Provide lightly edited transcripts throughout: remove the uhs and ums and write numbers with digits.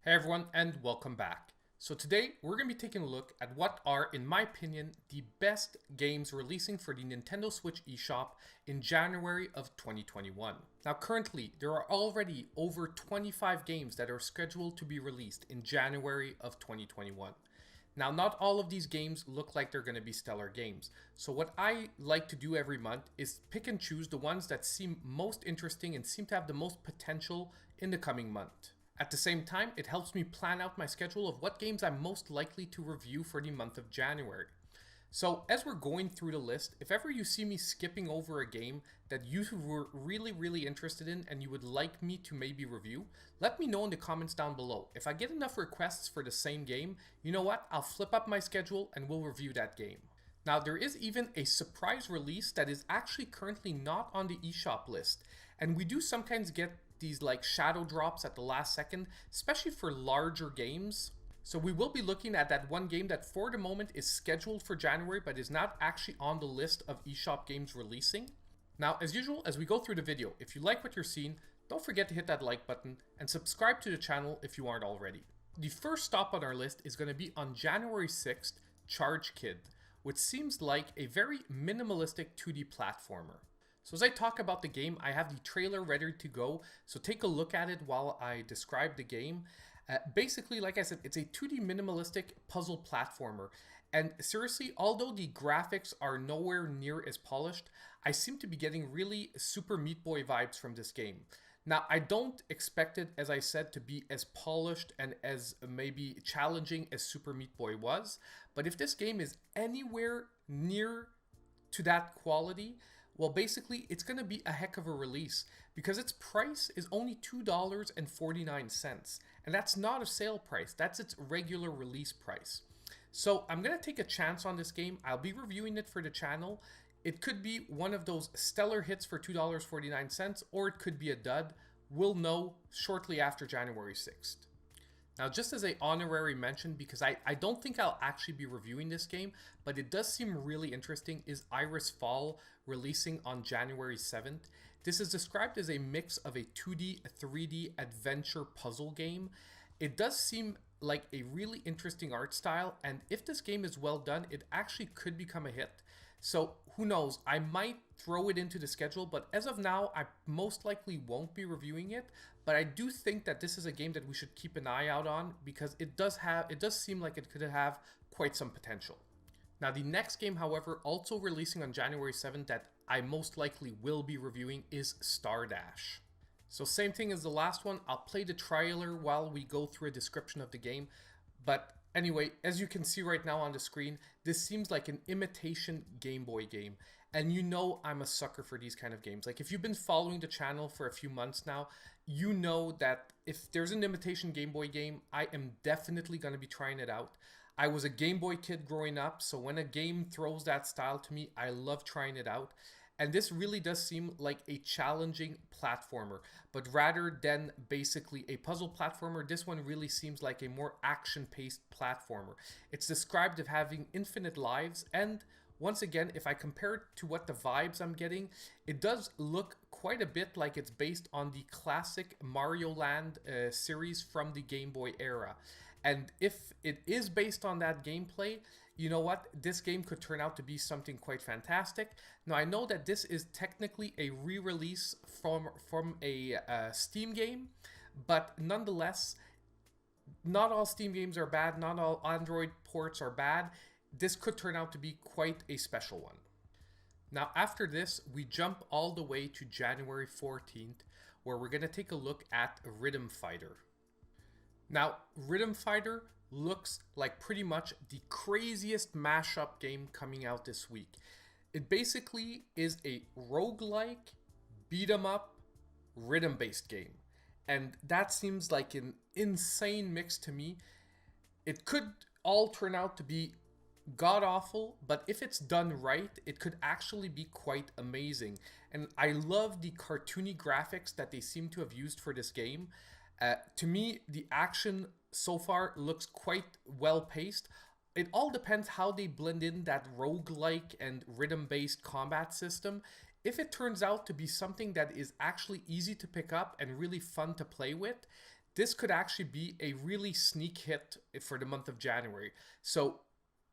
Hey everyone, and welcome back. So today we're going to be taking a look at what are, in my opinion, the best games releasing for the Nintendo Switch eShop in January of 2021. Now currently, there are already over 25 games that are scheduled to be released in January of 2021. Now, not all of these games look like they're going to be stellar games. So what I like to do every month is pick and choose the ones that seem most interesting and seem to have the most potential in the coming month. At the same time, it helps me plan out my schedule of what games I'm most likely to review for the month of January. So as we're going through the list, if ever you see me skipping over a game that you were really interested in and you would like me to maybe review, let me know in the comments down below. If I get enough requests for the same game, you know what? I'll flip up my schedule and we'll review that game. Now, there is even a surprise release that is actually currently not on the eShop list, and we do sometimes get these like shadow drops at the last second, especially for larger games. So we will be looking at that one game that for the moment is scheduled for January but is not actually on the list of eShop games releasing. Now, as usual, as we go through the video, if you like what you're seeing, don't forget to hit that like button and subscribe to the channel if you aren't already. The first stop on our list is going to be on January 6th, Charge Kid, which seems like a very minimalistic 2D platformer. So as I talk about the game, I have the trailer ready to go, so take a look at it while I describe the game. Basically, like I said, it's a 2D minimalistic puzzle platformer. And seriously, although the graphics are nowhere near as polished, I seem to be getting really Super Meat Boy vibes from this game. Now, I don't expect it, as I said, to be as polished and as maybe challenging as Super Meat Boy was, but if this game is anywhere near to that quality, well, basically, it's going to be a heck of a release because its price is only $2.49, and that's not a sale price. That's its regular release price. So I'm going to take a chance on this game. I'll be reviewing it for the channel. It could be one of those stellar hits for $2.49, or it could be a dud. We'll know shortly after January 6th. Now, just as an honorary mention, because I don't think I'll actually be reviewing this game, but it does seem really interesting, is Iris Fall releasing on January 7th. This is described as a mix of a 2D, 3D adventure puzzle game. It does seem like a really interesting art style, and if this game is well done, it actually could become a hit. So who knows, I might throw it into the schedule, but as of now, I most likely won't be reviewing it. But I do think that this is a game that we should keep an eye out on because it does seem like it could have quite some potential. Now, the next game, however, also releasing on January 7th that I most likely will be reviewing is Star Dash. So same thing as the last one, I'll play the trailer while we go through a description of the game, but anyway, as you can see right now on the screen, this seems like an imitation Game Boy game. And you know I'm a sucker for these kind of games. Like if you've been following the channel for a few months now, you know that if there's an imitation Game Boy game, I am definitely going to be trying it out. I was a Game Boy kid growing up, so when a game throws that style to me, I love trying it out. And this really does seem like a challenging platformer, but rather than basically a puzzle platformer, this one really seems like a more action-paced platformer. It's described as having infinite lives, and once again, if I compare it to what the vibes I'm getting, it does look quite a bit like it's based on the classic Mario Land series from the Game Boy era. And if it is based on that gameplay, you know what? This game could turn out to be something quite fantastic. Now, I know that this is technically a re-release from a Steam game, but nonetheless, not all Steam games are bad, not all Android ports are bad. This could turn out to be quite a special one. Now, after this, we jump all the way to January 14th, where we're going to take a look at Rhythm Fighter. Now, Rhythm Fighter looks like pretty much the craziest mashup game coming out this week. It basically is a roguelike, beat-em-up, rhythm-based game. And that seems like an insane mix to me. It could all turn out to be god-awful, but if it's done right, it could actually be quite amazing. And I love the cartoony graphics that they seem to have used for this game. To me, the action so far looks quite well paced. It all depends how they blend in that roguelike and rhythm-based combat system. If it turns out to be something that is actually easy to pick up and really fun to play with, this could actually be a really sneak hit for the month of January. So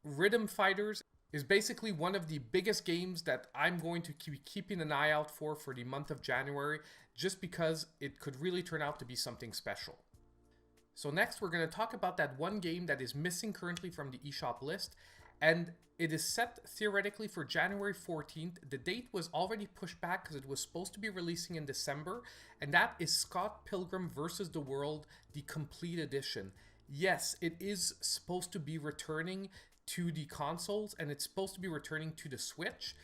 Rhythm Fighters is basically one of the biggest games that I'm going to keep keeping an eye out for the month of January, just because it could really turn out to be something special. So next we're going to talk about that one game that is missing currently from the eShop list, and it is set theoretically for January 14th. The date was already pushed back because it was supposed to be releasing in December, and that is Scott Pilgrim vs. the World, the complete edition. Yes, it is supposed to be returning to the consoles, and it's supposed to be returning to the Switch.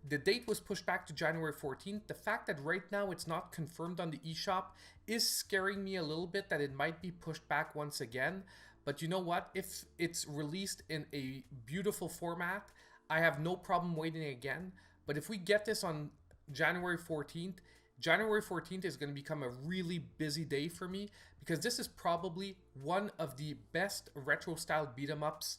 The date was pushed back to January 14th. The fact that right now it's not confirmed on the eShop is scaring me a little bit that it might be pushed back once again. But you know what? If it's released in a beautiful format, I have no problem waiting again. But if we get this on January 14th, January 14th is going to become a really busy day for me, because this is probably one of the best retro style beat 'em ups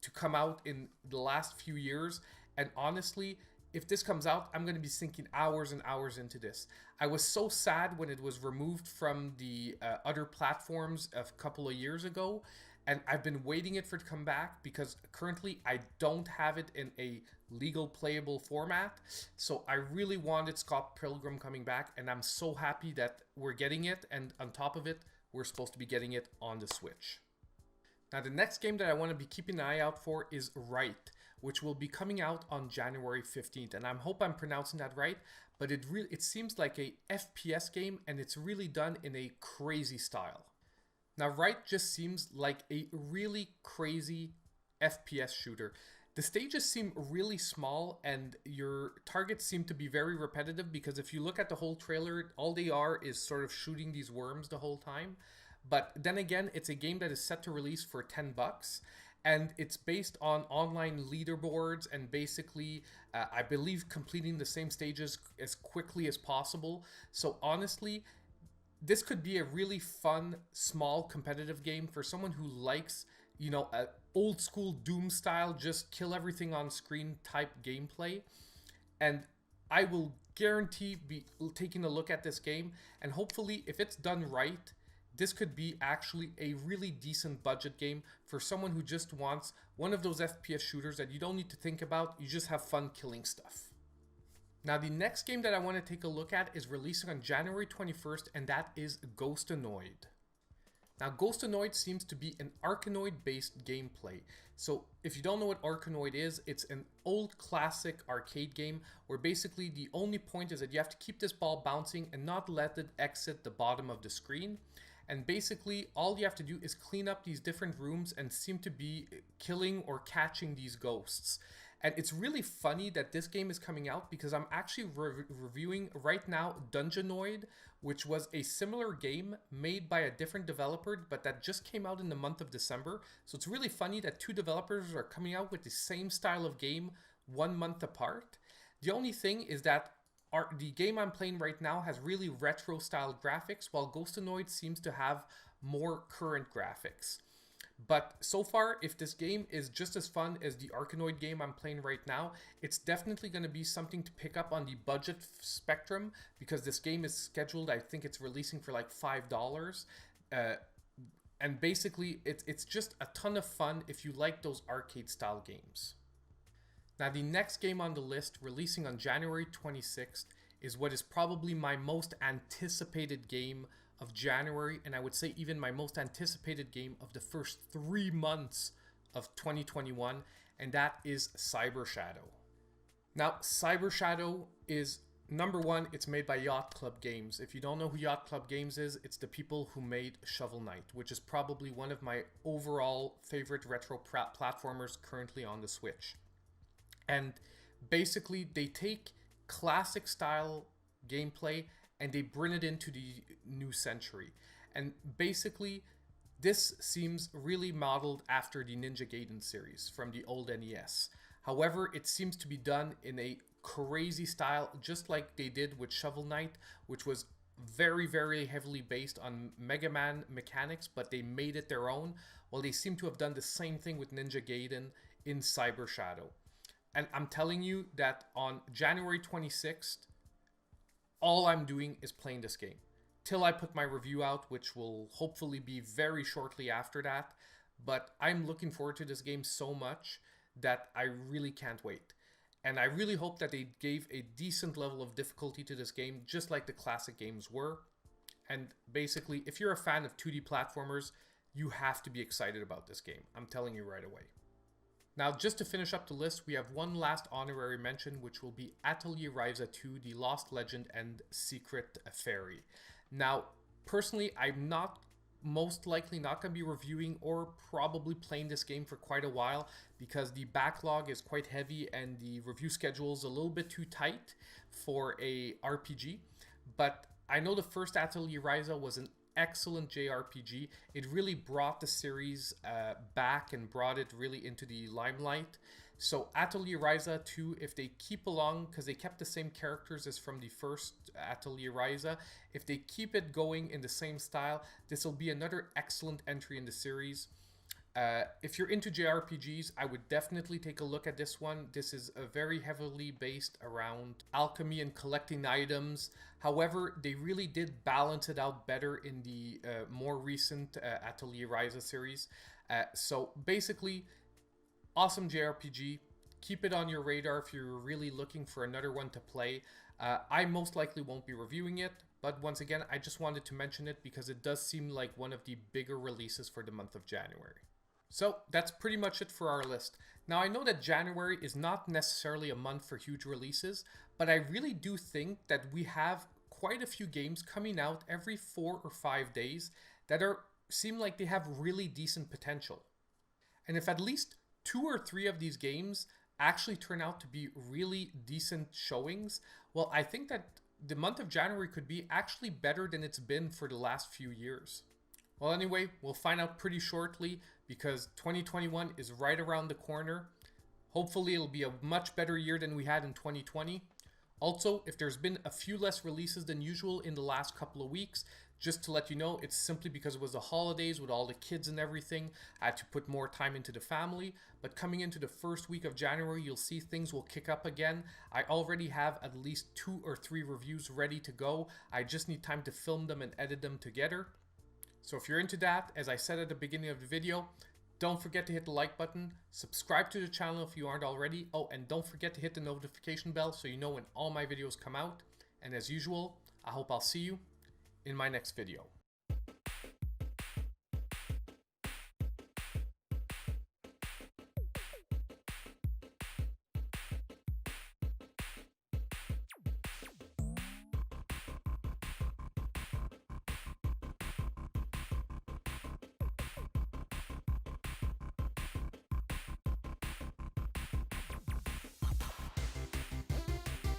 to come out in the last few years. And honestly, if this comes out, I'm going to be sinking hours and hours into this. I was so sad when it was removed from the other platforms a couple of years ago, and I've been waiting it for it to come back because currently I don't have it in a legal playable format. So I really wanted Scott Pilgrim coming back, and I'm so happy that we're getting it, and on top of it, we're supposed to be getting it on the Switch. Now the next game that I want to be keeping an eye out for is Right, which will be coming out on January 15th. And I hope I'm pronouncing that right, but it seems like a FPS game, and it's really done in a crazy style. Now Right just seems like a really crazy FPS shooter. The stages seem really small, and your targets seem to be very repetitive, because if you look at the whole trailer, all they are is sort of shooting these worms the whole time. But then again, it's a game that is set to release for $10, and it's based on online leaderboards and basically, I believe, completing the same stages as quickly as possible. So honestly, this could be a really fun, small, competitive game for someone who likes, you know, a old school Doom style, just kill everything on screen type gameplay. And I will guarantee be taking a look at this game, and hopefully, if it's done right, this could be actually a really decent budget game for someone who just wants one of those FPS shooters that you don't need to think about, you just have fun killing stuff. Now the next game that I want to take a look at is releasing on January 21st, and that is Ghostonoid. Now Ghostonoid seems to be an Arkanoid based gameplay. So if you don't know what Arkanoid is, it's an old classic arcade game where basically the only point is that you have to keep this ball bouncing and not let it exit the bottom of the screen. And basically, all you have to do is clean up these different rooms and seem to be killing or catching these ghosts. And it's really funny that this game is coming out, because I'm actually reviewing right now Dungeonoid, which was a similar game made by a different developer, but that just came out in the month of December. So it's really funny that two developers are coming out with the same style of game 1 month apart. The only thing is that the game I'm playing right now has really retro style graphics, while Ghostonoid seems to have more current graphics. But so far, if this game is just as fun as the Arkanoid game I'm playing right now, it's definitely going to be something to pick up on the budget spectrum, because this game is scheduled, I think it's releasing for like $5. And basically, it's just a ton of fun if you like those arcade style games. Now the next game on the list, releasing on January 26th, is what is probably my most anticipated game of January, and I would say even my most anticipated game of the first 3 months of 2021, and that is Cyber Shadow. Now, Cyber Shadow is, number one, it's made by Yacht Club Games. If you don't know who Yacht Club Games is, it's the people who made Shovel Knight, which is probably one of my overall favorite retro platformers currently on the Switch. And basically, they take classic style gameplay and they bring it into the new century. And basically, this seems really modeled after the Ninja Gaiden series from the old NES. However, it seems to be done in a crazy style, just like they did with Shovel Knight, which was very, very heavily based on Mega Man mechanics, but they made it their own. Well, they seem to have done the same thing with Ninja Gaiden in Cyber Shadow. And I'm telling you that on January 26th, all I'm doing is playing this game. till I put my review out, which will hopefully be very shortly after that. But I'm looking forward to this game so much that I really can't wait. And I really hope that they gave a decent level of difficulty to this game, just like the classic games were. And basically, if you're a fan of 2D platformers, you have to be excited about this game. I'm telling you right away. Now, just to finish up the list, we have one last honorary mention, which will be Atelier Ryza 2, The Lost Legend and Secret Fairy. Now, personally, I'm most likely not going to be reviewing or probably playing this game for quite a while because the backlog is quite heavy and the review schedule is a little bit too tight for a RPG. But I know the first Atelier Ryza was an excellent JRPG. It really brought the series back and brought it really into the limelight. So Atelier Ryza 2, if they keep along, because they kept the same characters as from the first Atelier Ryza, if they keep it going in the same style, this will be another excellent entry in the series. If you're into JRPGs, I would definitely take a look at this one. This is very heavily based around alchemy and collecting items. However, they really did balance it out better in the more recent Atelier Ryza series. So basically, awesome JRPG. Keep it on your radar if you're really looking for another one to play. I most likely won't be reviewing it, but once again, I just wanted to mention it because it does seem like one of the bigger releases for the month of January. So that's pretty much it for our list. Now I know that January is not necessarily a month for huge releases, but I really do think that we have quite a few games coming out every 4 or 5 days that seem like they have really decent potential. And if at least 2 or 3 of these games actually turn out to be really decent showings, well, I think that the month of January could be actually better than it's been for the last few years. Well, anyway, we'll find out pretty shortly because 2021 is right around the corner. Hopefully, it'll be a much better year than we had in 2020. Also, if there's been a few less releases than usual in the last couple of weeks, just to let you know, it's simply because it was the holidays with all the kids and everything. I had to put more time into the family. But coming into the first week of January, you'll see things will kick up again. I already have at least 2 or 3 reviews ready to go. I just need time to film them and edit them together. So if you're into that, as I said at the beginning of the video, don't forget to hit the like button, subscribe to the channel if you aren't already. Oh, and don't forget to hit the notification bell so you know when all my videos come out. And as usual, I hope I'll see you in my next video.